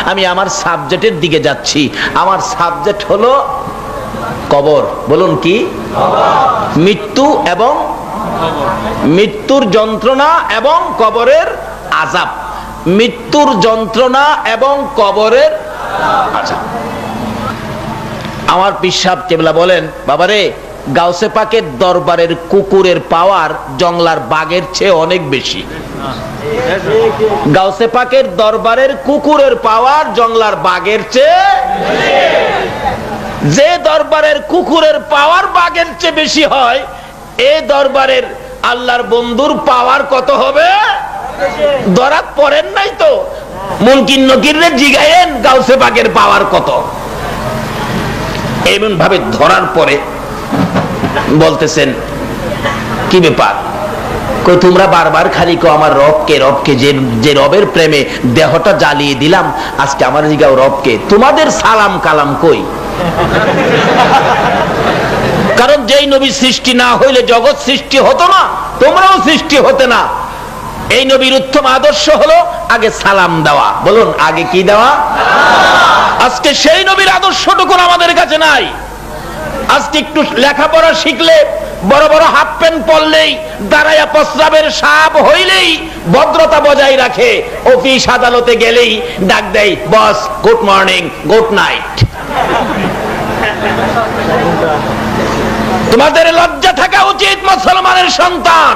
আমি আমার সাবজেক্টের দিকে যাচ্ছি। আমার সাবজেক্ট হলো কবর। বলুন কি? মৃত্যু এবং মৃত্যুর যন্ত্রণা এবং কবরের আযাব। মৃত্যুর যন্ত্রণা এবং কবরের আযাব। আমার পীর সাহেব কেবলা বলেন, বাবারে, গাউসে পাকের দরবারের কুকুরের পাওয়ার জংলার বাঘের চেয়ে অনেক বেশি। গাউসে পাকের দরবারের কুকুরের পাওয়ার জংলার বাঘের চেয়ে, যে দরবারের কুকুরের পাওয়ার বাঘের চেয়ে বেশি হয়, এই দরবারের আল্লাহর বন্ধুর পাওয়ার কত হবে? ধরা পড়েন নাই তো? মুনকির নকিরে জিগায়েন গাউসে পাকের পাওয়ার কত। এমন ভাবে ধরার পরে বলতেছেন, কি ব্যাপার? কই তোমরা বারবার খালি কো আমার রবকে রবকে, যে রবের প্রেমে দেহটা জ্বালিয়ে দিলাম, আজকে আমার জিগাও রবকে। তোমাদের সালাম কালাম কই? কারণ যেই নবী সৃষ্টি না হইলে জগৎ সৃষ্টি হতো না, তোমরাও সৃষ্টি হতে না। এই নবীর উত্তম আদর্শ হলো আগে সালাম দেওয়া। বলুন, আগে কি দেওয়া? আজকে সেই নবীর আদর্শটুকু আমাদের কাছে নাই। আজকে একটু লেখাপড়া শিখলে, বড় বড় হাফ প্যান্ট পরলেই, দাঁড়াইয়া প্রস্রাবের সাপ হইলেই ভদ্রতা বজায় রাখে, অফিস আদালতে গেলেই ডাক দেয় বস, গুড মর্নিং, গুড নাইট। তোমাদের লজ্জা থাকা উচিত মুসলমানের সন্তান।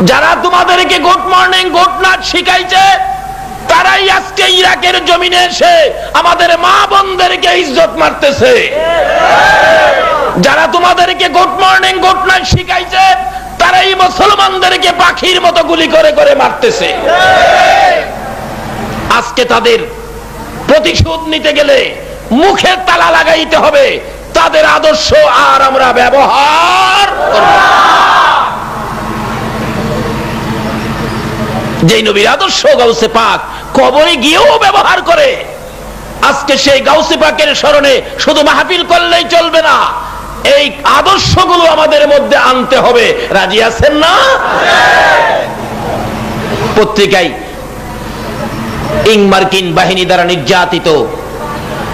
যারা তোমাদেরকে গুড মর্নিং গুড নাইট শিখাইছে, তারাই আজকে ইরাকের জমিনে এসে আমাদের মা বোনদেরকে ইজ্জত মারতেছে। যারা তোমাদেরকে গুড মর্নিং গুড নাইট শিখাইছে, তারাই মুসলমানদেরকে পাখির মতো গুলি করে করে মারতেছে। আজকে তাদের প্রতিশোধ নিতে গেলে মুখে তালা লাগাইতে হবে। তাদের আদর্শ আর আমরা ব্যবহার করব না। যেই নবীর আদর্শ গাউসে পাক কবরে গিয়েও ব্যবহার করে, আজকে সেই গাউসে পাকের স্মরণে শুধু মাহফিল করলেই চলবে না, এই আদর্শগুলো আমাদের মধ্যে আনতে হবে। রাজি আছেন না? পত্রিকায় মার্কিন বাহিনী দ্বারা নির্যাতিত,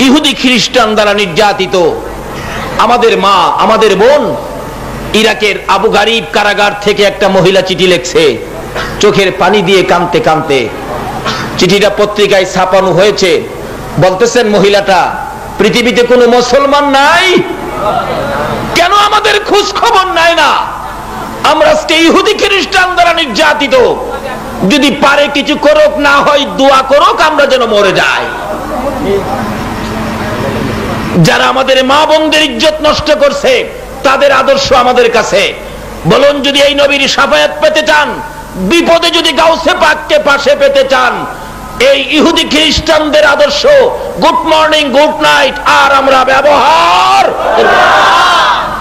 ইহুদি খ্রিস্টান দ্বারা নির্যাতিত আমাদের মা, আমাদের বোন, ইরাকের আবু গারিব কারাগার থেকে একটা মহিলা চিঠি লিখছে, চোখের পানি দিয়ে কাঁদতে কাঁদতে। চিঠিটা পত্রিকায় ছাপানো হয়েছে। বলতেছেন মহিলাটা, পৃথিবীতে কোনো মুসলমান নাই, কেন আমাদের খোঁজ খবর নাই না? আমরা আজকে ইহুদি খ্রিস্টান দ্বারা নির্যাতিত। যদি পারে কিছু করুক, না হয় দোয়া করুক, আমরা যেন মরে যাই। যারা আমাদের মা বোনদের ইজ্জত নষ্ট করছে, তাদের আদর্শ আমাদের কাছে। বলুন, যদি এই নবীর শাফায়াত পেতে চান, বিপদে যদি গাউসে পাককে পাশে পেতে চান, এই ইহুদি খ্রিস্টানদের আদর্শ গুড মর্নিং গুড নাইট আর আমরা ব্যবহার করব।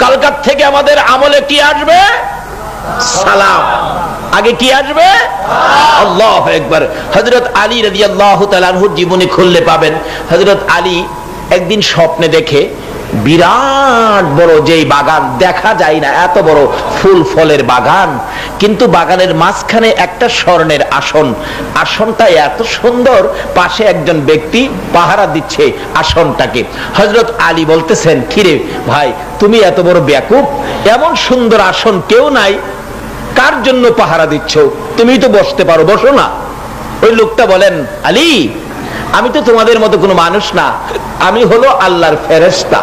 কালকার থেকে আমাদের আমলে কি আসবে? সালাম। আগে কি আসবে? আল্লাহু আকবার। হযরত আলী রাদিয়াল্লাহু তাআলা আনহুর জীবনী খুললে পাবেন, হযরত আলী একদিন স্বপ্নে দেখে বিরাট বড় যেই বাগান, দেখা যায় না এত বড় ফুল ফলের বাগান, কিন্তু বাগানের মাঝখানে একটা স্বর্ণের আসন। আসনটা এত সুন্দর, পাশে একজন ব্যক্তি পাহারা দিচ্ছে আসনটাকে। হযরত আলী বলতেছেন, কিরে ভাই, তুমি এত বড় বেয়াকুব, এমন সুন্দর আসন কেউ নাই, কার জন্য পাহারা দিচ্ছ? তুমি তো বসতে পারো, বসো না। ওই লোকটা বলেন, আলী, আমি তো তোমাদের মতো কোনো মানুষ না, আমি হলো আল্লাহর ফেরেশতা।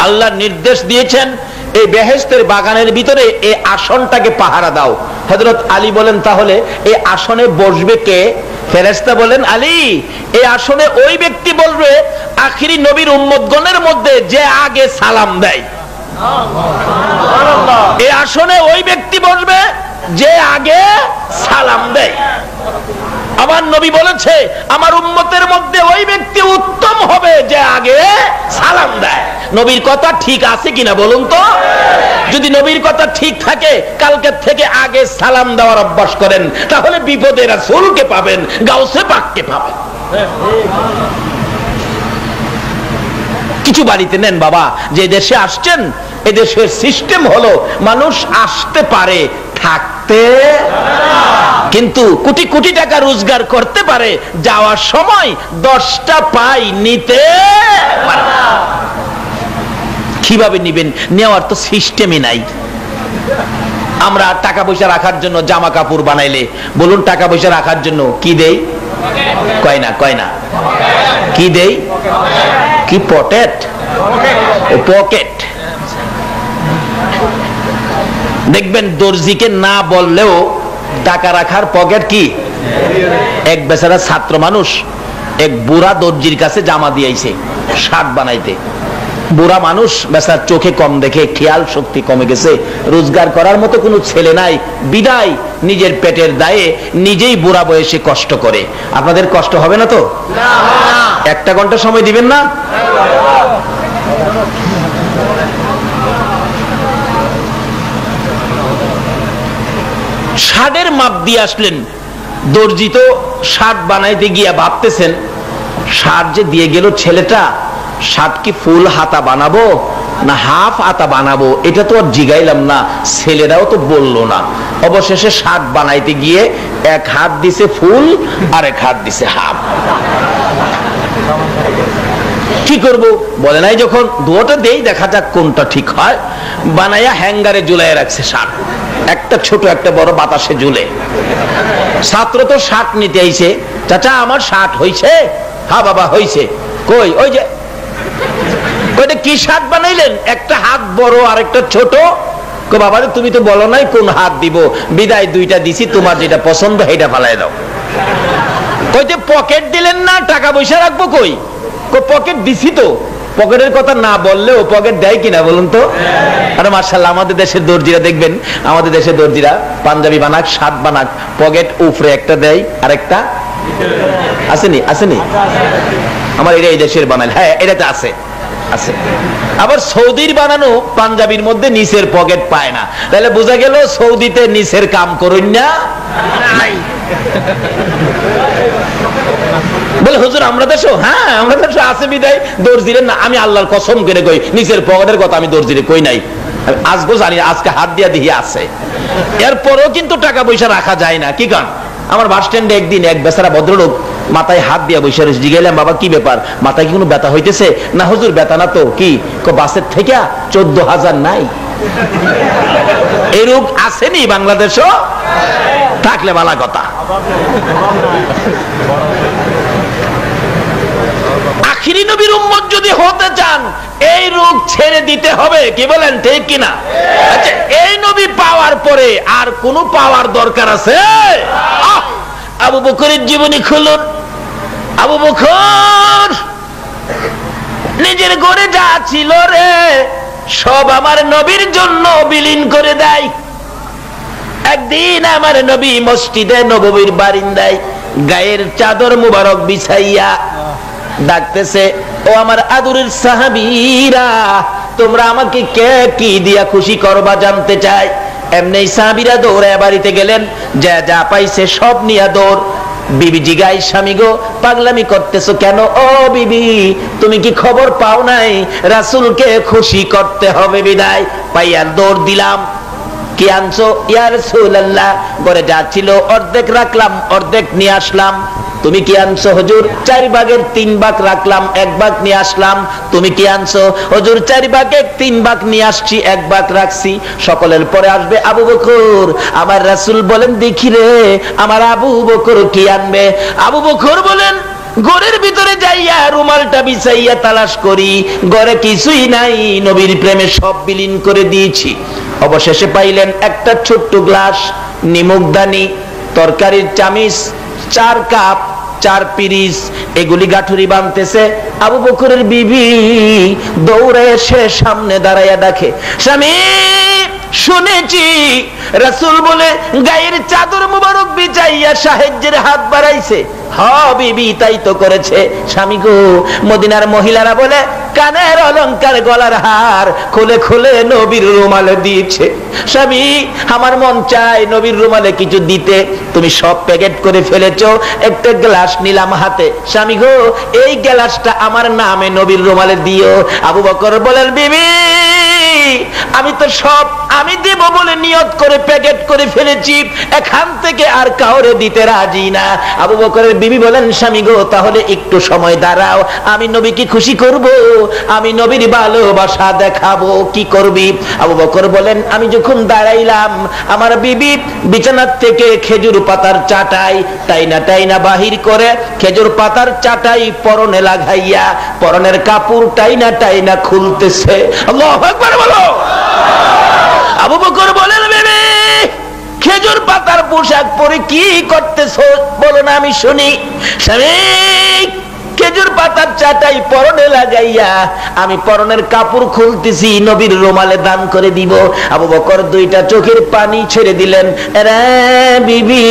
আল্লাহ নির্দেশ দিয়েছেন এই বেহেশতের বাগানের ভিতরে এই আসনটাকে পাহারা দাও। হযরত আলী বলেন, তাহলে এই আসনে বসবে কে? ফেরেশতা বলেন, আলী, এই আসনে ওই ব্যক্তি বলবে আখিরি নবীর উম্মতগণের মধ্যে যে আগে সালাম দেয়। এই আসনে ওই ব্যক্তি বসবে যে আগে সালাম দেয়। আমার নবী বলেছে, আমার উম্মতের মধ্যে ওই ব্যক্তি উত্তম হবে যে আগে সালাম দেয়। নবীর কথা ঠিক আছে কিনা বলুন তো? যদি নবীর কথা ঠিক থাকে, কালকে থেকে আগে সালাম দেওয়ার অভ্যাস করেন, তাহলে বিপদে রাসূলকে পাবেন, গাউসে পাককে পাবেন। কিছু বাড়িতে নেন বাবা, যে দেশে আসছেন, এদেশের সিস্টেম হলো মানুষ আসতে পারে, থাকতে থাকতে, কিন্তু কোটি কোটি টাকা রোজগার করতে পারে, যাওয়ার সময় 10টা পাই নিতে পারে। কিভাবে নিবেন? নেওয়ার তো সিস্টেমই নাই। আমরা টাকা পয়সা রাখার জন্য জামা কাপড় বানাইলে বলুন, টাকা পয়সা রাখার জন্য কি দেই? কয় না কি দেই? কি পকেট? পকেট। দেখবেন দর্জিকে না বললেও টাকা রাখার পকেট কি। এক বেচারা ছাত্র মানুষ এক বুড়া দর্জির কাছে জামা দিয়েছে শার্ট বানাইতে। বুড়া মানুষ বেচার চোখে কম দেখে, খেয়াল শক্তি কমে গেছে, রোজগার করার মতো কোনো ছেলে নাই, বিদায় নিজের পেটের দায়ে নিজেই বুড়া বয়সে কষ্ট করে। আপনাদের কষ্ট হবে না তো? 1 ঘন্টা সময় দিবেন না? শার্টের মাপ দিয়ে আসলেন, দর্জি তো শার্ট বানাইতে গিয়া ভাবতেছেন শার্ট যে দিয়ে গেল ছেলেটা, শার্ট কি ফুল হাতা বানাবো না হাফ হাতা বানাবো, এটা তো আর জিগাইলাম না, ছেলেরাও তো বললো না। অবশেষে শার্ট বানাইতে গিয়ে 1 হাত দিছে ফুল আর 1 হাত দিছে হাফ। কি করব বলে নাই, যখন দুটো দেই দেখা যাক কোনটা ঠিক হয়। বানাইয়া হ্যাঙ্গারে ঝুলাই রাখছে শার্ট, একটা ছোট একটা বড় বাতাসে ঝুলে। ছাত্র তো শার্ট নিতে আইছে, চাচা আমার শার্ট হইছে? হ্যাঁ বাবা হইছে। কই? ওই যে। ওইটা কি শার্ট বানাইলেন? একটা হাত বড় আর একটা ছোট। কো বাবা তুমি তো বলো নাই কোন হাত দিব, বিদায় 2টা দিছি, তোমার যেটা পছন্দ সেটা ফালাই দাও। কইতে পকেট দিলেন না, টাকা পয়সা রাখবো কই? পকেট দিছি তো। পকেটের কথা না বললেও পকেট দেয় কিনা বলুন তো? আরে মাশাআল্লাহ, আমাদের দেশের দর্জিরা দেখবেন, আমাদের দেশের দর্জিরা পাঞ্জাবি বানাক, শার্ট বানাক, পকেট উপরে একটা দেয় আর একটা আসেনি। আমার এটা এই দেশের বানাইল, হ্যাঁ এটাতে আছে। আবার সৌদির বানানো পাঞ্জাবির মধ্যে নিচের পকেট পায় না, তাহলে বোঝা গেল সৌদিতে নিচের কাম করুন না। বলে হুজুর আমরা দেশও, হ্যাঁ আমরা দেশও আছে বিদায় দর্জিরে না। আমি আল্লাহর কসম করে কই, নিচের পকেটের কথা আমি দর্জিরে কই নাই। আজকে জানি, আজকে হাত দিয়া দিয়ে আছে। এরপরও কিন্তু টাকা পয়সা রাখা যায় না। কি কারণ? আমার বাস স্ট্যান্ডে একদিন এক বেচারা ভদ্রলোক মাথায় হাত দিয়া বসে রয়েছে। জিজ্ঞাসা বাবা কি ব্যাপার, মাথায় কি কোনো ব্যথা হইতেছে? না হুজুর ব্যথা না তো। কি বাসের থেকে 14,000 নাই? এই রোগ আসেনি বাংলাদেশও? থাকলে ভালো কথা। আখিরি নবীর উম্মত যদি হতে চান, এই রোগ ছেড়ে দিতে হবে। কি বলেন, ঠিক কিনা? আচ্ছা, এই নবী পাওয়ার পরে আর কোন পাওয়ার দরকার আছে? আবু বকরের জীবনী খুলুন। আবু বকর নিজের ঘরে যা ছিল রে সব আমার নবীর জন্য বিলীন করে দেয়। একদিন আমার নবী মসজিদে নববীর বারিন্দায় গায়ের চাদর মুবারক বিছাইয়া ডাকতেছে, ও আমার আদরের সাহাবীরা, তোমরা আমাকে কে কি দিয়া খুশি করবা জানতে চাই। এমনি সাহাবীরা দৌড়ে বাড়িতে গেলেন, যা যা পাইছে সব নিয়ে দৌড়। বিবি জিগাই, স্বামী গো পাগলামি করতেছো কেন? ও বিবি তুমি কি খবর পাও নাই রাসূলকে খুশি করতে হবে বিদায়? পাইয়া দৌড় দিলাম। কি আনছো? ইয়া রাসূলুল্লাহ, ঘরে যা ছিল অর্ধেক রাখলাম, অর্ধেক নিয়ে আসলাম। তুমি কি আনছো? হুজুর 4 ভাগের 3 ভাগ রাখলাম, 1 ভাগ নিয়ে আসলাম। তুমি কি আনছো? হুজুর 4 ভাগের 3 ভাগ নিয়ে আসছি, 1 ভাগ রাখছি। সকলের পরে আসবে আবু বকর। আমার রাসূল বলেন, দেখি রে আমার আবু বকর কি আনবে। আবু বকর বলেন, ঘরের ভিতরে যাইয়া রুমালটা বিছাইয়া তালাশ করি, ঘরে কিছুই নাই, নবীর প্রেমে সব বিলীন করে দিয়েছি। অবশেষে পাইলেন একটা ছোট্ট গ্লাস, নিমকদানি, তরকারির চামিচ, 4 কাপ, 4 পিরিচ, এগুলি গাঠুরি বানতেছে। আবু বকরের বিবি দৌড়ে এসে সামনে দাঁড়াইয়া ডাকে, স্বামী শুনেছি রাসূল বলে গায়ের চাদর মুবারক বিছাইয়া সাহায্যের হাত বাড়াইছে। হ্যাঁ বিবি তাই তো করেছে। স্বামী গো, মদিনার মহিলারা বলে কানের অলংকার, গলার হার খুলে খুলে নবীর রুমালে দিয়েছে। স্বামী আমার মন চায় নবীর রুমালে কিছু দিতে, তুমি সব প্যাকেট করে ফেলেছো। একটা গ্লাস নিলাম হাতে, স্বামী গো এই গ্লাসটা আমার নামে নবীর রুমালে দিও। আবু বকর বলেন, বিবি আমি তো সব আমি দেব বলে নিয়ত করে প্যাকেট করে ফেলেছি, এখান থেকে আর কাউরে দিতে রাজি না। আবু বকরের বিবি বলেন, স্বামী গো, তাহলে একটু সময় দাঁড়াও, আমি নবীকে খুশি করব, আমি নবীর ভালোবাসা দেখাবো। কি করবি? আবু বকর বলেন, আমি যখন দাঁড়াইলাম, আমার বিবি বিছানার থেকে খেজুর পাতার চাটাই টাইনা বাহির করে খেজুর পাতার চাটাই পরনে লাগাইয়া পরনের কাপড় টাইনা খুলতেছে। আল্লাহু আকবার বলো। আবু বকর বলেন, বিবি খেজুর পাতার পোশাক পরে কি করতেছো বলো না, আমি শুনি। স্বামী, খেজুর পাতার চাটাই পরনে লাগাইয়া আমি পরনের কাপড় খুলতেছি, নবীর রুমালে দান করে দিব। আবু বকর দুইটা চোখের পানি ছেড়ে দিলেন। রে বিবি,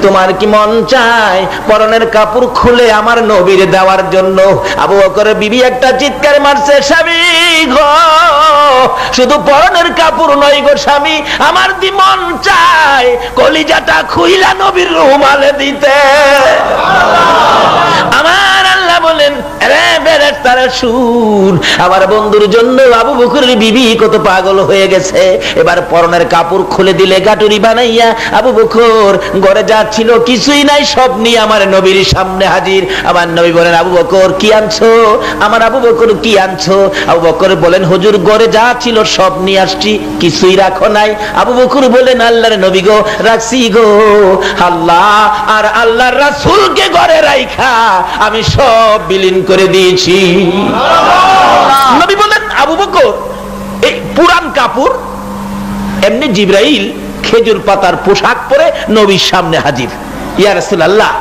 তোমার কি মন চায় পরনের কাপড় খুলে আমার নবীর দেওয়ার জন্য? আবু বকরের বিবি একটা চিৎকার মারছে, স্বামী গো, শুধু পরনের কাপড় নয় গো স্বামী, আমার দি মন চায় কলিজাটা খুইলা নবীর রুমালে দিতে। আমার আল্লাহ বলেন, রে ফেরেশতারা সুর, আমার বন্ধুর জন্য আবু বকরের বিবি কত পাগল হয়ে গেছে। এবার পরনের কাপড় খুলে দিলে গাটুরি বানাইয়া আবু বকর ঘরে যা ছিল কিছুই নাই, সব নিয়ে আমার নবীর সামনে হাজির। আমার নবী বলেন, আবু বকর কি আনছো? আমার আবু বকর কি আনছো? আবু বকর বলেন, হুজুর ঘরে যা ছিল সব নিয়ে আসছি, কিছুই রাখো নাই। আবু বকর বলেন, আল্লাহর নবী গো, রাখছি গো, আল্লাহ আর আল্লাহর রাসূলকে ঘরে রাইখা আমি সব বিলীন করে দিয়েছি। নবী বলেন, আবু বকর এই পুরান কাপড়। এমনি জিবরাইল খেজুর পাতার পোশাক পরে নবীর সামনে হাজির। ইয়া রাসূলুল্লাহ,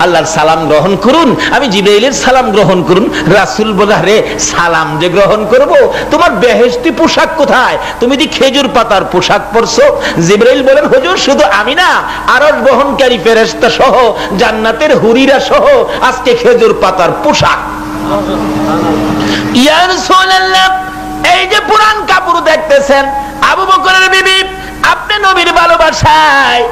আল্লাহর সালাম গ্রহণ করুন। আমি জিবরাইলের সালাম গ্রহণ করুন। রাসূল বলে, রে সালাম যে গ্রহণ করব, তোমার বেহেশতি পোশাক কোথায়? তুমি দি খেজুর পাতার পোশাক পরছো। জিবরাইল বলেন, হুজুর শুধু আমি না, আরশ বহনকারী ফেরেশতা সহ জান্নাতের হুরিরা সহ আজকে খেজুর পাতার পোশাক। ইয়া রাসূলুল্লাহ, এই যে পুরান কাপড় দেখতেছেন, আবু বকরের বিবি আপনি নবীর ভালোবাসায়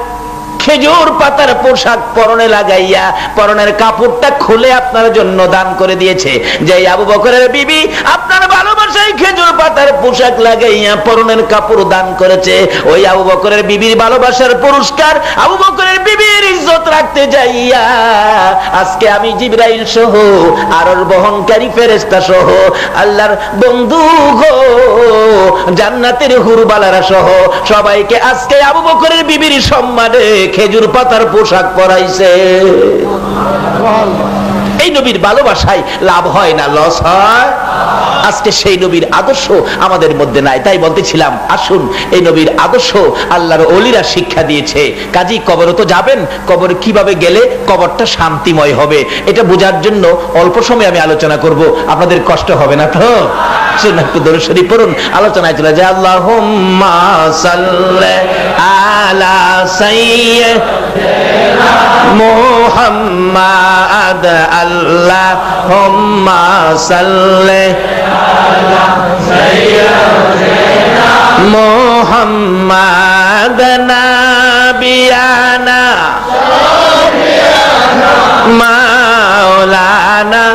খেজুর পাতার পোশাক পরনে লাগাইয়া পরনের কাপড়টা খুলে আপনার জন্য দান করে দিয়েছে। যে আবু বকরের বিবি আপনার ভালোবাসায় খেজুর পাতার পোশাক লাগাইয়া পরনের কাপড় দান করেছে, ওই আবু বকরের বিবির ভালোবাসার পুরস্কার আবু বকরের বিবির ইজ্জত রাখতে যাইয়া আজকে আমি জিবরাইল সহ আরশ বহনকারী ফেরেশতা সহ আল্লাহর বন্ধু গো, জান্নাতের হুরবালারা সহ সবাইকে আজকে আবু বকরের বিবির সম্মানে খেজুর পাতার পোশাক পরাইছে। এই নবীর ভালোবাসায় লাভ হয় না লস হয়? আজকে সেই নবীর আদর্শ আমাদের মধ্যে নাই। তাই বলতেছিলাম, আসুন এই নবীর আদর্শ আল্লাহর ওলিরা শিক্ষা দিয়েছে। কাজী কবরে তো যাবেন, কবরে কিভাবে গেলে কবরটা শান্তিময় হবে এটা বোঝার জন্য অল্প সময় আমি আলোচনা করব, আপনাদের কষ্ট হবে না তো? একটু দরুদ শরীফ পড়ুন, আলোচনায় চলে যায়। আল্লাহুম্মা সাল্লি আলা সাইয়্যিদিনা মুহাম্মাদ, আল্লাহুম্মা সাল্লি আলা সাইয়্যিদিনা মুহাম্মাদ নাবিয়ানা মাওলানা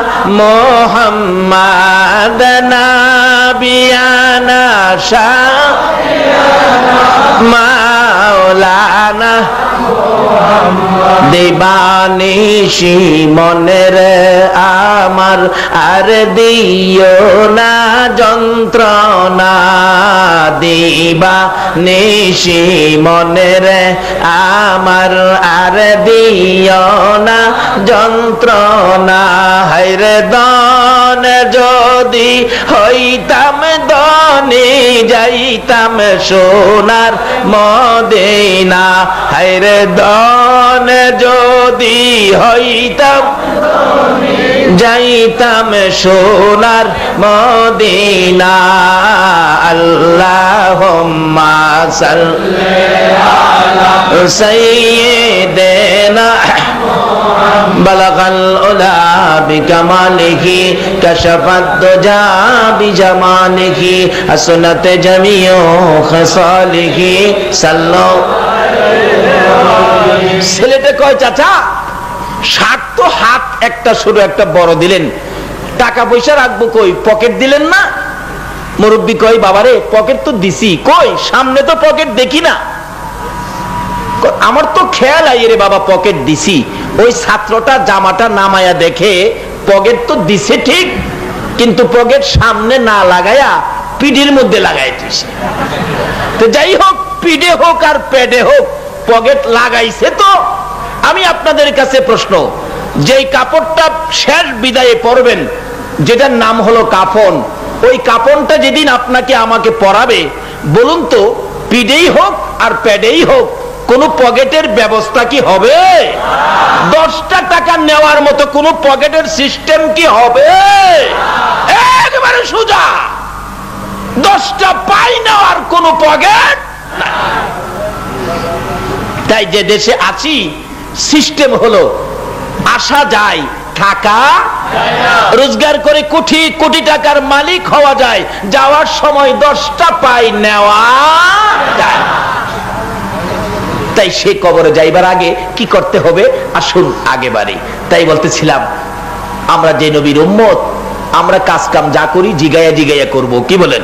মুহাম্মাদ নাবিয়ানা শাফিয়ানা মাওলানা দেবানিশি মনের আমার আর দিও না যন্ত্রণা, দেবানিশি মনের আমার আর দিও না যন্ত্রণা। হায়রে দন যদি হইতাম দনে যাইতাম সোনার মদিনা, হায়রে দন যদি হইতাম যাইতাম সোনার মদিনা। আল্লাহুম্মা সাল্লি আলা সাইয়্যিদিনা বালাগাল উলা বিকামালিহি কাশাফাদ দুজা বিজামালিহি আসনাত জামিউ খাসালিহি সাল্লাল্লাহু আলাইহি। ছেলেটা কয়, চাচা শাক তো হাত একটা ছোট একটা বড় দিলেন, টাকা পয়সা রাখবো কই, পকেট দিলেন না? মুরব্বী কই বাবারে পকেট তো দিছি, কই সামনে তো পকেট দেখি না। আমার তো খেয়াল আই রে বাবা পকেট দিছি। ওই ছাত্রটা জামাটা নামায়া দেখে পকেট তো দিছে ঠিক, কিন্তু পকেট সামনে না লাগায়া পিঠের মধ্যে লাগাই দিছে। তো যাই হোক, পিঠে হোক আর পেটে হোক, পকেট লাগাইছে। তো আমি আপনাদের কাছে প্রশ্ন, যেই কাপড়টা শেষ বিদায়ে পরবেন, যেটার নাম হলো কাফন, ওই কাফনটা যেদিন আপনাকে আমাকে পরাবে, বলুন তো পিঠেই হোক আর পেটেই হোক, কোন পকেটের ব্যবস্থা কি হবে? 10টা টাকা নেওয়ার মতো কোন পকেটের সিস্টেম কি হবে? একেবারে সোজা, 10টা পাই নেওয়ার কোন পকেট। তাই যে দেশে আছি, সিস্টেম হলো আসা যায়, থাকা রোজগার করে কোটি কোটি টাকার মালিক হওয়া যায়, যাওয়ার সময় 10টা পাই নেওয়া যায়। তাই সে কবরে যাইবার আগে কি করতে হবে, আসুন আগে বাড়ি। তাই বলতেছিলাম, আমরা যে নবীর উম্মত, আমরা কাজ কাম যা করি জিগাইয়া জিগাইয়া করব। কি বলেন?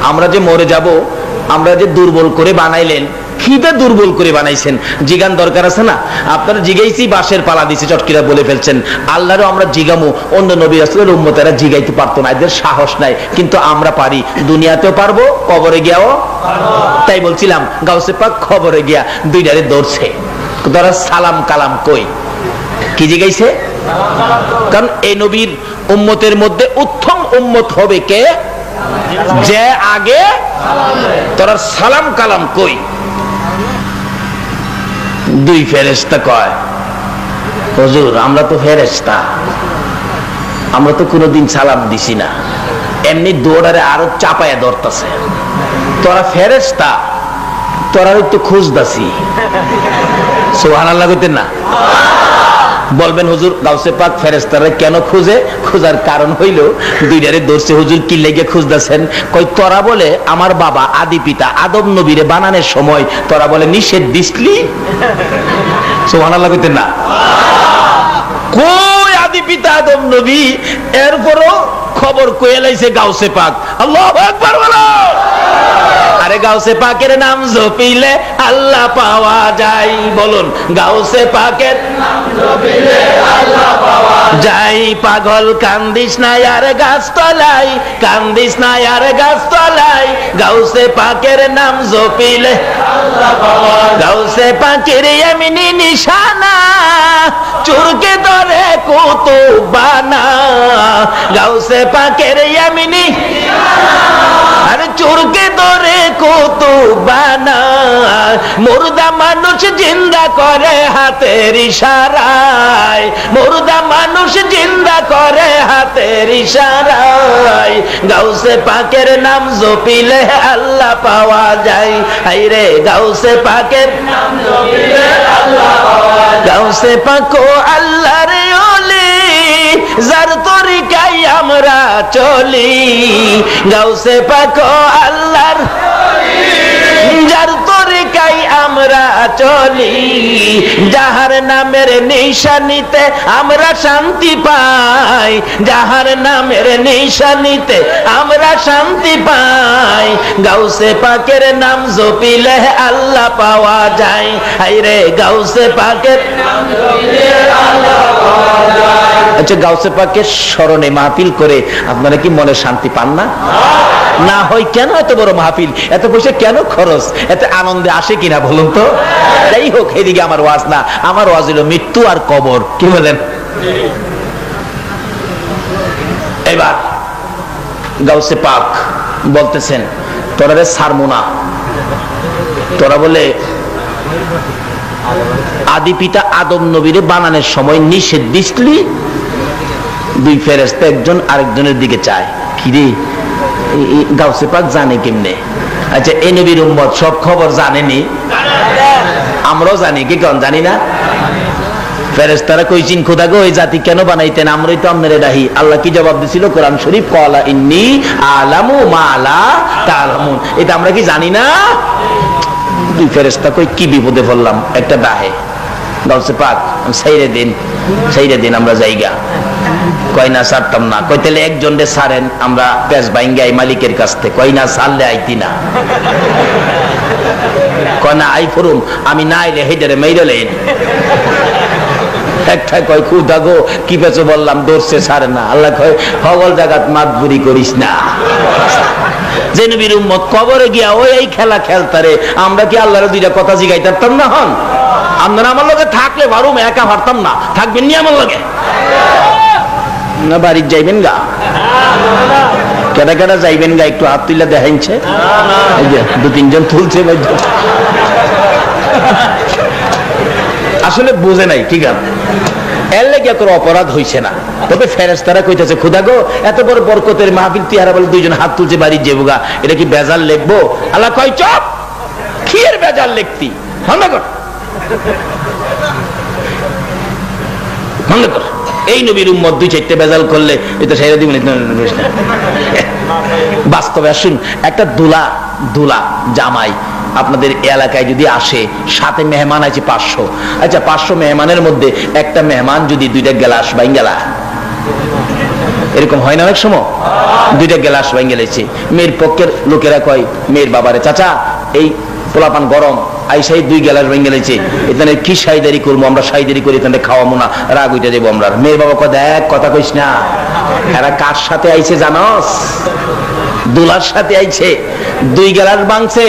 আমরা যে মরে যাব, আমরা যে দুর্বল করে বানাইলেন, খিদে দুর্বল করে বানাইছেন, জিগান দরকার আছে না? আপনারা জিগাইছি, বাঁশের পালা দিছে, চটকিরা বলে ফেলছেন। আল্লাহরও আমরা জিগামু, অন্য নবী রাসূলের উম্মতেরা জিগাইতে পারতো না, এদের সাহস নাই, কিন্তু আমরা পারি। দুনিয়াতেও পারবো, কবরে গিয়াও। তাই বলছিলাম, গাউসে পাক খবরে গিয়া দুইটারে দৌড়ছে, তারা সালাম কালাম কই কি জিগাইছে? কারণ এই নবীর উম্মতের মধ্যে উত্তম উম্মত হবে কে? যে আগে তোরা সালাম কালাম কই। দুই ফেরেশতা কয়, হুজুর আমরা তো ফেরেশতা, আমরা তো কোনোদিন সালাম দিছি না। এমনি দৌড়ারে আরো চাপায়া ধরতেছে, তোরা ফেরেশতা, তোরা একটু খুঁজদাছি। সুবহানাল্লাহ কইতেন না? বলবেন হুজুর গাউসে পাক ফেরেশতারা কেন খুঁজে? খোঁজার কারণ হইল দুইটারে ধরছে, হুজুর কি লেগে খুঁজতেছেন? কই তোরা বলে আমার বাবা আদি পিতা আদম নবীরে বানানোর সময় তোরা বলে নিষেধ দিসলি। সুবহানাল্লাহ কইতেন না? কই আদি পিতা আদম নবী, এরপরও খবর কয়ে লাইছে গাউসে পাক। আল্লাহু আকবার বলো। আরে গাউসে পাকের নাম জপিলে আল্লাহ পাওয়া যায়, বলুন গাউসে পাকের নাম জপিলে আল্লাহ পাওয়া যায়। পাগল কান্দিস না আর গাছ তলাই, কান্দিস না আর গাছ তলাই, গাউসে পাকের নাম জপিলে আল্লাহ পাওয়া যায়। গাউসে পাকের এমনি নিশানা, চুরকে ধরে কুতুবানা, গাউসে পাকের এমনি আর চুরকে ধরে কুতুবানা, মুর্দা মানুষ জিন্দা করে হাতের ইশারায়, মুর্দা মানুষ জিন্দা করে হাতের ইশারায়, গাউসে পাকের নাম জপিলে আল্লাহ পাওয়া যায়। হায়রে গাউসে পাকের নাম জপিলে আল্লাহ পাওয়া যায়। গাউসে পাক আল্লাহর ওলি, যার তরিকায় আমরা চলি, গাউসে পাক আল্লাহর যার তরিকায় আমরা চলি, যাহার নামের নিশানিতে আমরা শান্তি পাই, যাহার নামের নিশানিতে আমরা শান্তি পাই, গাউসে পাকের নাম জপিলে আল্লাহ পাওয়া যায়। হায়রে গাউসে পাকের নাম জপিলে আল্লাহ পাওয়া যায়। আচ্ছা গাউসে পাকের স্মরণে মাহফিল করে আপনারা কি মনে শান্তি পান না? না হয় কেন এত বড় মাহফিল, এত পয়সা কেন খরচ, এত আনন্দে আসে কিনা বলুন তো? যাই হোক, এদিকে আমার ওয়াজ না, আমার ওয়াজ হলো মৃত্যু আর কবর। কি বলেন? এবার গাউসে পাক বলতেছেন, তোরা রে সারমুনা, তোরা বলে আদি পিতা আদম নবীরে বানানোর সময় নিষেধ দিসলি। দুই ফেরেশতা একজন আরেকজনের দিকে চায়, কিরে গাউসে পাক জানে কেমনে? আচ্ছা এই নবীর উম্মত সব খবর জানেনি, আমরাও জানি কি কোন জানি না? ফেরেশতারা কইছেন খোদা গো এই জাতি কেন বানাইতেন, আমরাই তো আপনারে রাহি। আল্লাহ কি জবাব দিছিল? কোরআন শরীফ, ক্বালা ইন্নী আলামু মা লা তা'লামুন। এটা আমরা কি জানি না? দুই ফেরেশতা কই কি বিপদে পড়লাম, একটা ডাহে গাউসে পাক ছাইরে দিন, ছাইরে দিন, আমরা জায়গা কই না ছাড়তাম না। কই তাহলে একজন রে ছাড়েন, আমরা পেজ বাইঙ্গাই মালিকের কাছ থেকে। কই না ছাড়লে আইতি না। কয় না আই ফরুম, আমি না আইলে হেডারে মেইরেলেন। একটা কয় খুদা গো কি পেছো বললাম, দৌড়ছে ছাড়ে না। আল্লাহ কয় হগল জাগাত মাতবুরি করিস না। যে নবীর উম্মত কবরে গিয়া ওই এই খেলা খেলতারে, আমরা কি আল্লাহর দুইটা কথা জিগাইতাম না? হন আপনারা আমার লগে থাকলে বারুম একা পারতাম না, থাকবেন নি আমার লগে? না বাড়ির যাইবেন গা? কেটা কেটা যাইবেন গা? একটু হাত তুলে দেখাইছে, দু তিনজন তুলছে। আসলে বুঝে নাই কি গান, এর লেগে কোনো অপরাধ হইছে না। তবে ফেরেশতারা কইতেছে খুদা গো এত বড় বরকতের মাহফিল তিয়ারা বলে দুইজন হাত তুলছে বাড়ির যাবো, এটা কি বেজাল লিখবো? আল্লাহ কয় চুপ, কি এর বেজাল লিখতি? মনে কর মনে কর, এই নবীর উম্মত দুই চারটে বেজাল করলে এটা সেরা দিবেন। বাস্তবে আসুন, একটা দুলা জামাই আপনাদের এলাকায় যদি আসে, সাথে মেহমান আছে 500, আচ্ছা 500 মেহমানের মধ্যে একটা মেহমান যদি দুইটা গ্লাস বাইঙ্গালা, এরকম হয় না অনেক সময়, দুইটা গ্লাস বাইঙ্গালেছে, মেয়ের পক্ষের লোকেরা কয় মেয়ের বাবারে চাচা এই পোলাপান গরম আইসাই 2 গ্লাস বাইঙ্গালেছে, এখানে কি সাইদারি করবো আমরা, সাইদারি করে এখানে খাওয়াবো না, রাগ উইটা দেবো আমরা। মেয়ের বাবা কয় দেখ কথা কইস না, এরা কার সাথে আইছে জানস? দুলার সাথে আইছে, 2 গ্লাস ভাঙছে,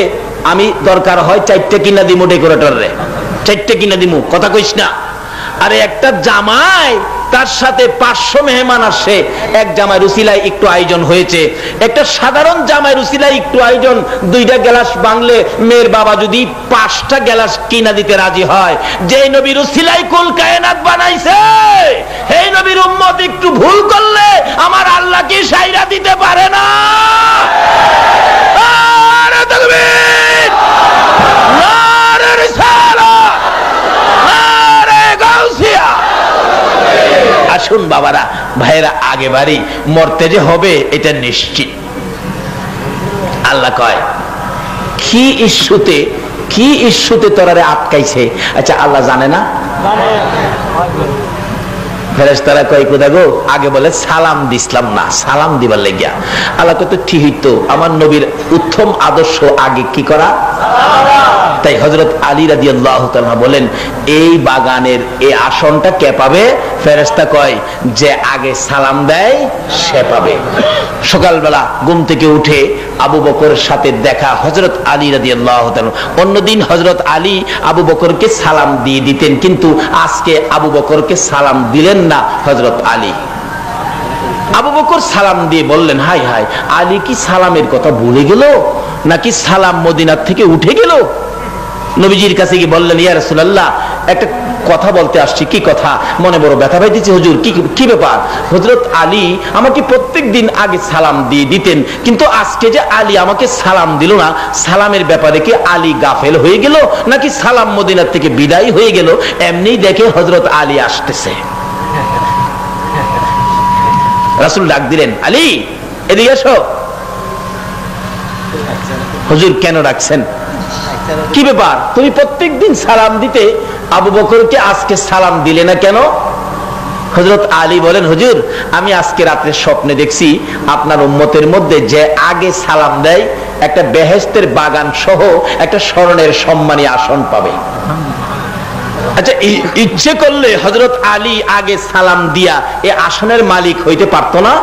আমি দরকার হয় 4টে কিনা দিমু ডেকোরেটর রে, 4টে কিনা দিমু, কথা কইস না। আরে একটা জামাই তার সাথে 500 মেহমান আসে, এক জামাইয়ের উসিলায় একটু আয়োজন হয়েছে, একটা সাধারণ জামাইয়ের উসিলায় একটু আয়োজন, 2টা গ্লাস বাংলে মেয়ের বাবা যদি 5টা গ্লাস কিনা দিতে রাজি হয়, যে নবীর উসিলায় কুল কায়নাত বানাইছে, সেই নবীর উম্মত একটু ভুল করলে আমার আল্লাহ কি সাইরা দিতে পারে না? আরে তাকবীর, নারে রিসালাত, নারে গাউসিয়া। আসুন বাবারা ভাইরা, আগে বাড়ি মরতে যে হবে এটা নিশ্চিত। আল্লাহ কয় কি ইস্যুতে তোরারে আটকাইছে? আচ্ছা আল্লাহ জানে না? ফেরেশতারা কয় কোথা গো? আগে বলে সালাম দিছিলাম না, সালাম দিবার লাগিয়া। আল্লাহ কত ঠিকই তো, আমার নবীর উত্তম আদর্শ আগে কি করা। তাই হযরত আলী রাদিয়াল্লাহু তাআলা বলেন এই বাগানের এই আসনটা কে পাবে? ফেরেশতা কয় যে আগে সালাম দেয় সে পাবে। সকালবেলা ঘুম থেকে উঠে আবু বকরের সাথে দেখা হযরত আলী রাদিয়াল্লাহু তাআলা। অন্যদিন হযরত আলী আবু বকরকে সালাম দিয়ে দিতেন, কিন্তু আজকে আবু বকরকে সালাম দিলেন না হযরত আলী। আবু বকর সালাম দিয়ে বললেন হাই হাই, আলী কি সালামের কথা ভুলে গেল নাকি সালাম মদিনার থেকে উঠে গেল? নবীজির কাছে গিয়ে বললেন ইয়া রাসূলুল্লাহ একটা কথা বলতে আসছি। কি কথা? মনে বড় ব্যথা পাইতেছে হুজুর। কি ব্যাপার? হযরত আলী আমাকে প্রত্যেকদিন আগে সালাম দিয়ে দিতেন, কিন্তু আজকে যে আলী আমাকে সালাম দিল না, সালামের ব্যাপারে কি আলী গাফেল হয়ে গেল নাকি সালাম মদিনার থেকে বিদায় হয়ে গেল? এমনি দেখে হযরত আলী আসতেছে, রাসূল ডাক দিলেন আলী এদিকে এসো। হুজুর কেন ডাকছেন? কি ব্যাপার? তুমি প্রত্যেকদিন সালাম দিতে, আবু বকরকে আজকে সালাম দিলে না কেন? হযরত আলী বলেন হুজুর আমি আজকে রাতে স্বপ্নে দেখছি আপনার উম্মতের মধ্যে যে আগে সালাম দেয় একটা বেহেশতের বাগান সহ একটা স্মরণের সম্মানী আসন পাবে। আচ্ছা ইচ্ছে করলে হযরত আলী আগে সালাম দিয়া এই আসনের মালিক হইতে পারতো না?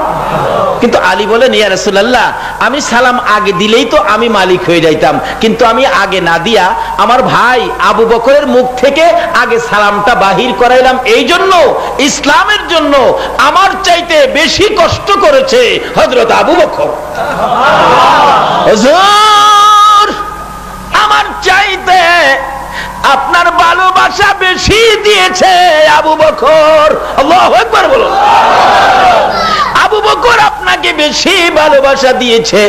কিন্তু আলী বলেন ইয়া রাসূলুল্লাহ আমি সালাম আগে দিলেই তো আমি মালিক হয়ে যাইতাম, কিন্তু আমি আগে না দিয়া আমার ভাই আবু বকরের মুখ থেকে আগে সালামটা বাহির করাইলাম। এই জন্য ইসলামের জন্য আমার চাইতে বেশি কষ্ট করেছে হযরত আবু বকর। হুজুর আমার চাইতে আপনার ভালোবাসা বেশি দিয়েছে আবু বকর। আল্লাহু আকবার বলুন। আবু বকর আপনাকে বেশি ভালোবাসা দিয়েছে,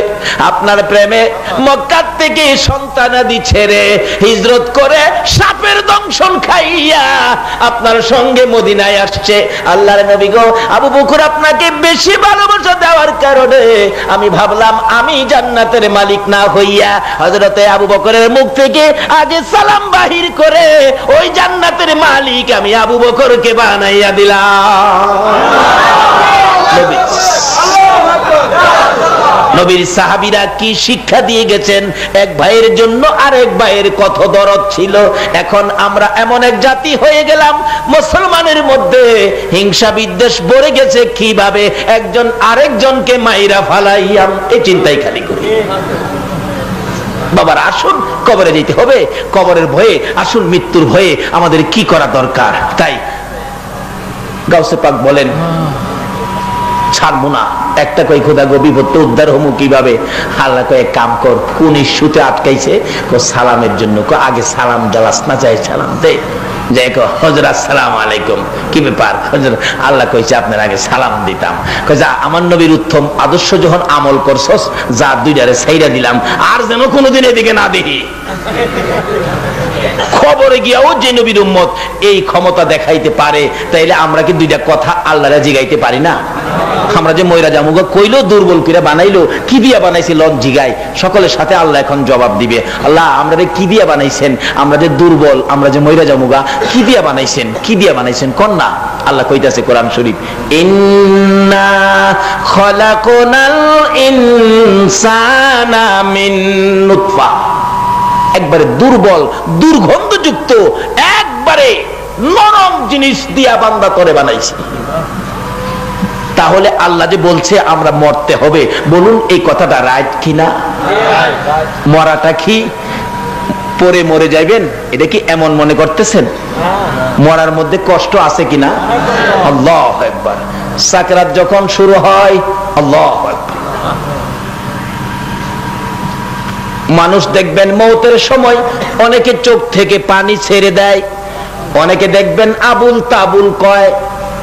আপনার প্রেমে মক্কা থেকে সন্তানাদি ছেড়ে হিজরত করে সাপের দংশন খাইয়া আপনার সঙ্গে মদিনায় আসছে। আল্লাহর নবী গো আবু বকর আপনাকে বেশি ভালোবাসা দেওয়ার কারণে আমি ভাবলাম আমি জান্নাতের মালিক না হইয়া হযরতে আবু বকরের মুখ থেকে আগে সালাম বাহির করে ওই জান্নাতের মালিক আমি আবু বকরকে বানাইয়া দিলাম। নবীর সাহাবীরা কি শিক্ষা দিয়ে গেছেন, এক ভাইয়ের জন্য আরেক ভাইয়ের কত দরদ ছিল। এখন আমরা এমন এক জাতি হয়ে গেলাম, মুসলমানের মধ্যে হিংসা বিদ্বেষ ভরে গেছে, কিভাবে একজন আরেকজনকে মাইরা ফালাইয়াম, এই চিন্তাই খালি করি। বাবার আসুন কবরে যেতে হবে, কবরের ভয়ে, আসুন মৃত্যুর ভয়ে আমাদের কি করা দরকার। তাই গাউসে পাক বলেন, ছাড়বো না, একটা কই খোদা গো বিপদ তো উদ্ধার হমু কিভাবে? আল্লাহ কয় এক কাম কর, কোন ইস্যুতে আটকাইছে? সালামের জন্য। আগে সালাম জালাস না, চাই সালাম দে। যাই কো হযরত আসসালামু আলাইকুম, কি ব্যাপার হযরত? আল্লাহ কইছে আপনার আগে সালাম দিতাম। কই যা, আমার নবীর উত্তম আদর্শ যখন আমল করছস, যা দুইটারে ছাইরা দিলাম, আর যেন কোনোদিন এদিকে না দেখি। খবরে গিয়াও যে নবীর উম্মত এই ক্ষমতা দেখাইতে পারে, তাইলে আমরা কি দুইটা কথা আল্লাহরে জিগাইতে পারি না? আমরা যে ময়রা জামুগা কইলো, দুর্বল করে বানাইলো, কি দিয়া বানাইছে লন জিগাই, সকলের সাথে আল্লাহ এখন জবাব দিবে। আল্লাহ আমরা কি দিয়া বানাইছেন? আমরা যে দুর্বল, আমরা যে ময়রা জামুগা, কি দিয়া বানাইছেন? কি দিয়া বানাইছেন কোন না? আল্লাহ কইতাছে কোরআন শরীফ, ইন্না খলাকনাল ইনসানা মিন নুতফা, একবারে দুর্বল দুর্গন্ধযুক্ত একবারে নরম জিনিস দিয়া বান্দা করে বানাইছে। তাহলে আল্লাহ যে বলছে আমরা মরতে হবে, বলুন এই কথাটা রাইট কিনা? মরাটা কি পরে মরে যাইবেন, এটা কি এমন মনে করতেছেন? মরার মধ্যে কষ্ট আছে কিনা? আল্লাহু আকবার। সাকরাত যখন শুরু হয়, আল্লাহু আকবার, মানুষ দেখবেন মৌতের সময় অনেকে চোখ থেকে পানি ছেড়ে দেয়, অনেকে দেখবেন আবুল তাবুল কয়।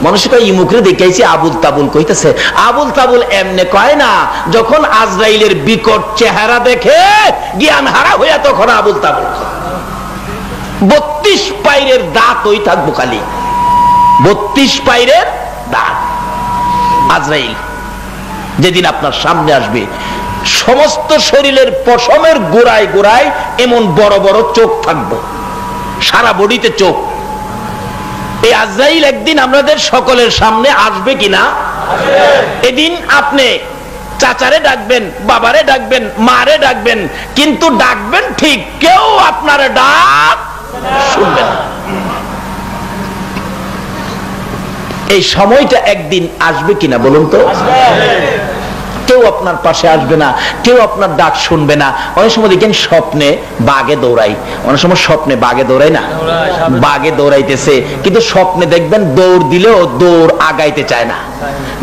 মানুষ কয় ইমুকরে দেখাইছি আবুল তাবুল কইতেছে। আবুল তাবুল এমনে কয় না, যখন আজরাইলের বিকট চেহারা দেখে জ্ঞান হারা হইয়া তখন আবুল তাবুল। 32 পাইরের দাঁত ওই থাকবো খালি, 32 পাইরের দাঁত। আজরাইল যেদিন আপনার সামনে আসবে, সমস্ত শরীরের পশমের গোড়ায় গোড়ায় এমন বড় বড় চোখ থাকবে, সারা বডিতে চোখ। এই আজরাইল একদিন আমাদের সকলের সামনে আসবে কিনা? এদিন আপনি চাচারে ডাকবেন, বাবারে ডাকবেন, মারে ডাকবেন, কিন্তু ডাকবেন ঠিক, কেউ আপনার ডাক শুনবে না। এই সময়টা একদিন আসবে কিনা বলুন তো? কেউ আপনার পাশে আসবে না, কেউ আপনার ডাক শুনবে না। অনেক সময় দেখেন স্বপ্নে বাঘে দৌড়াই, অনেক সময় স্বপ্নে বাঘে দৌড়াই না, বাঘে দৌড়াইতেছে, কিন্তু স্বপ্নে দেখবেন দৌড় দিলেও দৌড় আগাইতে চায় না।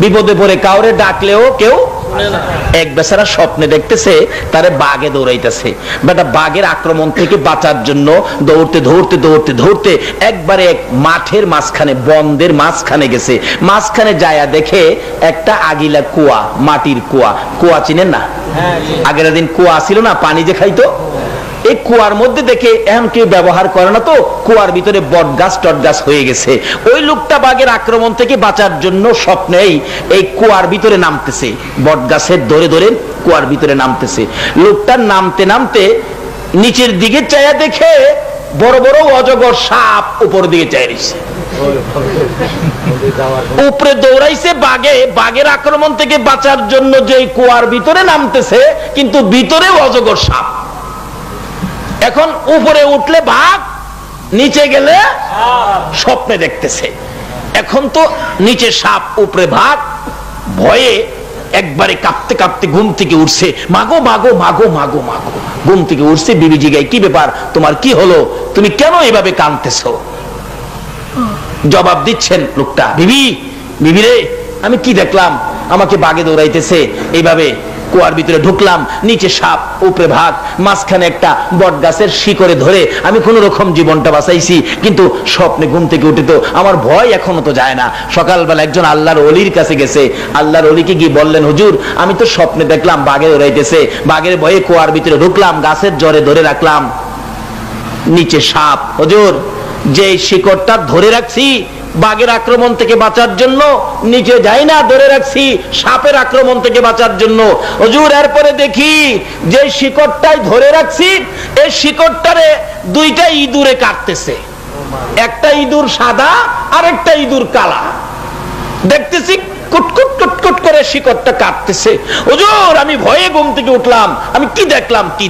বিপদে পড়ে কাউরে ডাকলেও কেউ, এক বেচারা স্বপ্নে দেখতেছে তারে বাঘে দৌড়াইতেছে, বেটা বাঘের আক্রমণ থেকে বাঁচার জন্য দৌড়তে দৌড়তে দৌড়তে দৌড়তে একবারে এক মাঠের মাঝখানে, বন্দের মাঝখানে গেছে। মাঝখানে যায়া দেখে একটা আগিলা কুয়া, মাটির কুয়া। কুয়া চিনেন না? আগের দিন কুয়া ছিল না, পানি যে খাইতো, এই কুয়ার মধ্যে দেখে এখন কেউ ব্যবহার করে না, তো কুয়ার ভিতরে বট গাছ টট গাছ হয়ে গেছে। ওই লোকটা বাঘের আক্রমণ থেকে বাঁচার জন্য স্বপ্নেই এই কুয়ার ভিতরে নামতেছে, বট গাছের ধরে ধরে কুয়ার ভিতরে নামতেছে। লোকটা নামতে নামতে নিচের দিকে চাইয়া দেখে বড় বড় অজগর সাপ উপর দিকে চাইছে, উপরে দৌড়াইছে বাঘে, বাঘের আক্রমণ থেকে বাঁচার জন্য যে কুয়ার ভিতরে নামতেছে, কিন্তু ভিতরে অজগর সাপ। এখন উপরে উঠলে বাঘ, নিচে গেলে স্বপ্নে দেখতেছে। এখন তো নিচে সাপ, উপরে বাঘ, ভয়ে একবারে কাঁপতে কাঁপতে ঘুম থেকে উঠছে। মাগো মাগো মাগো মাগো মাগো, ঘুম থেকে উঠছে। বিবি জিগায়, কি ব্যাপার তোমার, কি হলো, তুমি কেন এভাবে কাঁদতেছো? জবাব দিচ্ছেন লোকটা, বিবি বিবি রে, আমি কি দেখলাম, আমাকে বাঘে দৌড়াইতেছে, এইভাবে কুয়ার ভিতরে ঢুকলাম, নিচে সাপ, উপরে ভাগ, মাঝখানে একটা বট গাছের শিকড়ে ধরে আমি কোন রকম জীবনটা বাঁচাইছি, কিন্তু স্বপ্নে ঘুম থেকে উঠে তো আমার ভয় এখনো তো যায় না। সকালবেলা একজন আল্লাহর ওলির কাছে গেছে, আল্লাহর ওলিকে গিয়ে বললেন, হুজুর আমি তো স্বপ্নে দেখলাম বাঘে দৌড়াইতেছে, বাঘের ভয়ে কুয়ার ভিতরে ঢুকলাম, গাছের জড়ে ধরে রাখলাম, নিচে সাপ। হুজুর যে শিকড়টা ধরে রাখছি বাঘের আক্রমণ থেকে বাঁচার জন্য, নিচে যাই না, ধরে রাখছি সাপের আক্রমণ থেকে বাঁচার জন্য। হুজুর এরপরে দেখি যে শিকড়টাই ধরে রাখছি, এই শিকড়টারে দুইটা ইঁদুরে কাটতেছে, একটা ইঁদুর সাদা আর একটা ইঁদুর কালা। দেখতেছি কুটকুট কুটকুট করে শিকড়টা কাটতেছে। হুজুর আমি ভয়ে ঘুম থেকে উঠলাম, আমি কি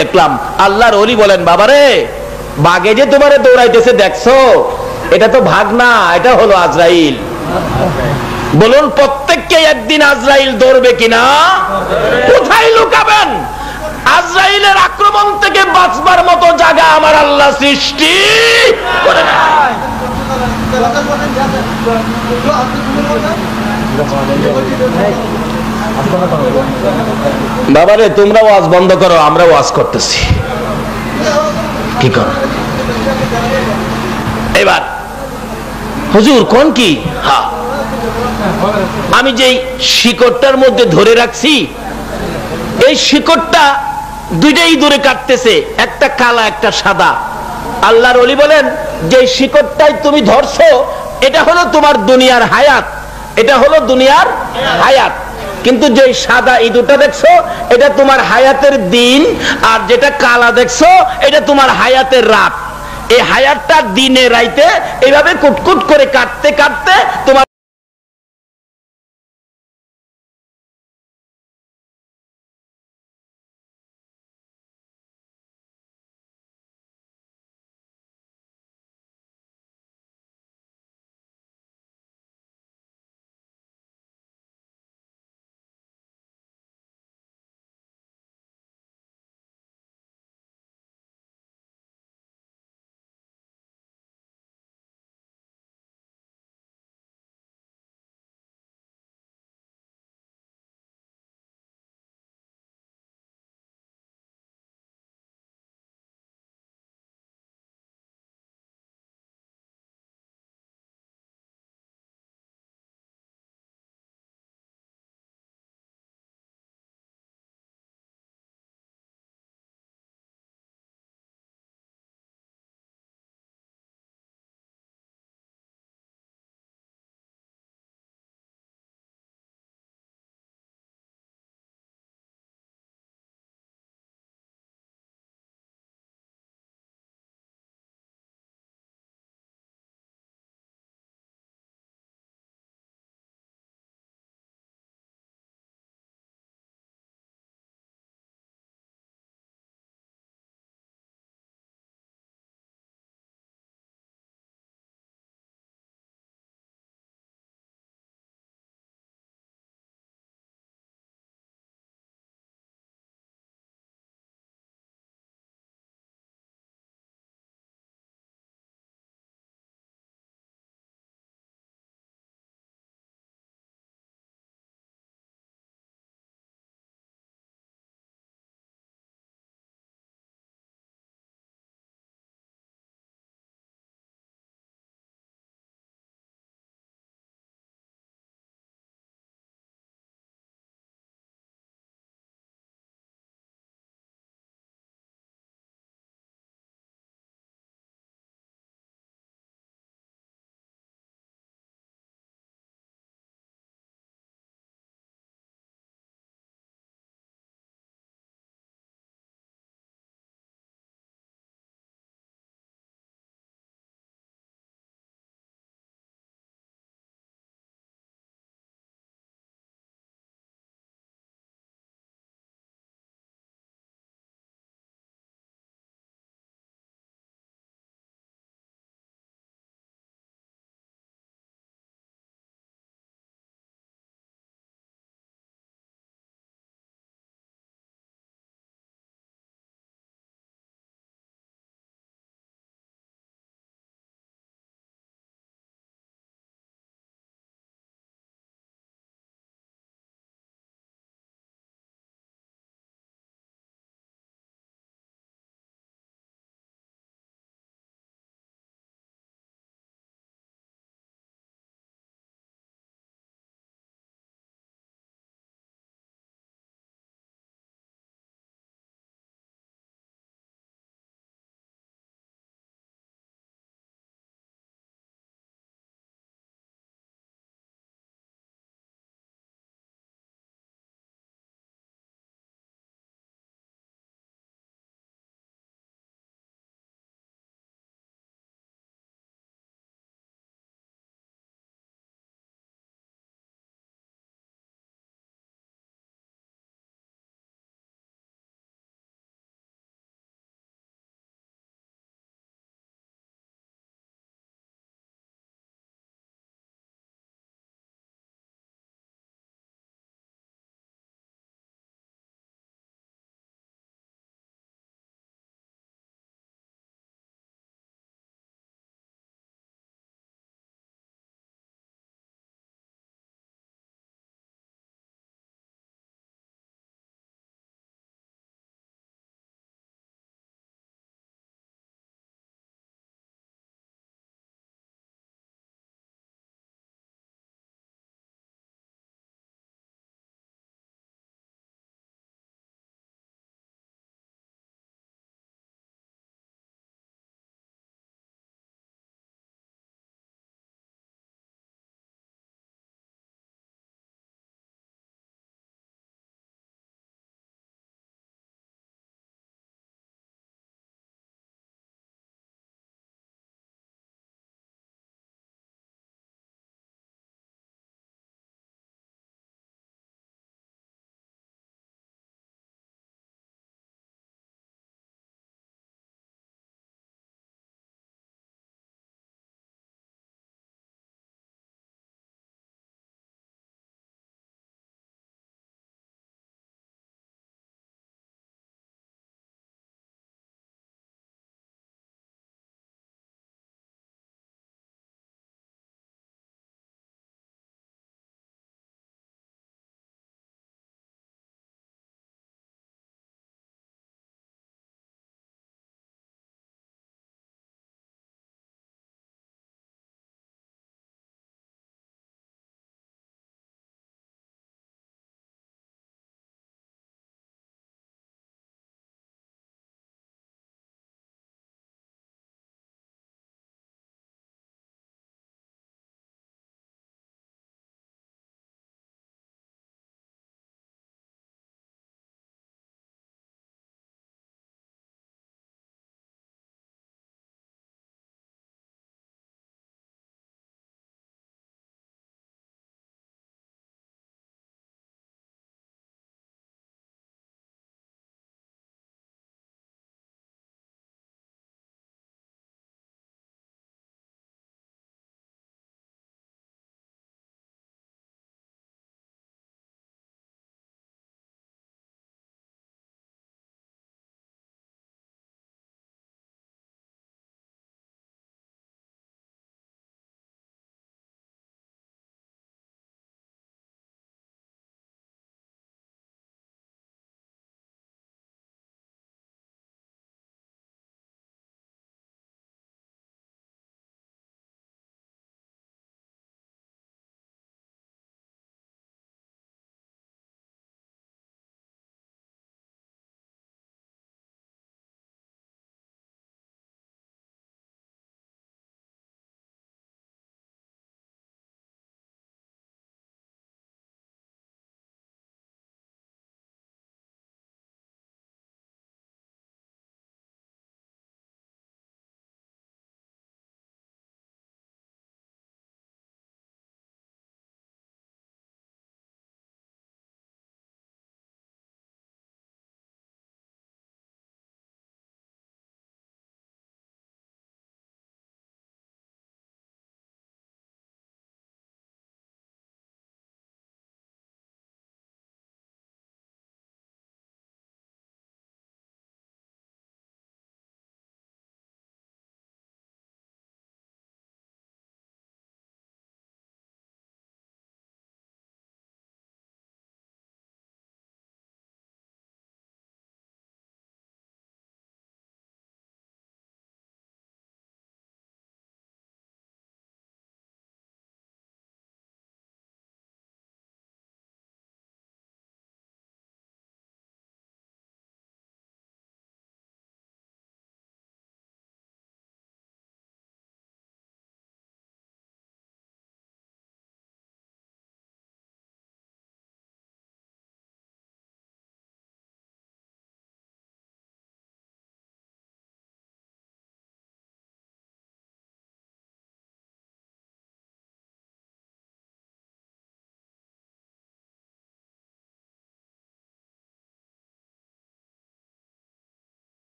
দেখলাম। আল্লাহর ওলি বলেন, বাবারে বাগে যে তোমারে দৌড়াইতেছে দেখছো, এটা তো ভাগ না, এটা হলো আজরাইল। বলুন প্রত্যেককে একদিন আজরাইল ধরবে কিনা? কোথায় লুকাবেন? আজরাইলের আক্রমণ থেকে বাঁচবার মতো জায়গা আমার আল্লাহ সৃষ্টি করে না। বাবারে তোমরা ওয়াজ বন্ধ করো, আমরা ওয়াজ করতেছি, কি করো? এবার হুজুর কোন কি? হ্যাঁ, আমি যেই শিকড়টার মধ্যে ধরে রাখছি, এই শিকড়টা দুইটাই দূরে কাটতেছে, একটা কালা একটা সাদা। আল্লাহর ওলি বলেন, যে শিকড়টাই তুমি ধরছো এটা হলো তোমার দুনিয়ার হায়াত, এটা হলো দুনিয়ার হায়াত। কিন্তু যে সাদা ইঁদুরটা দেখছো এটা তোমার হায়াতের দিন, আর যেটা কালা দেখছো এটা তোমার হায়াতের রাত। এই হায়াতটা দিনে রাইতে এইভাবে কুটকুট করে কাটতে কাটতে তোমার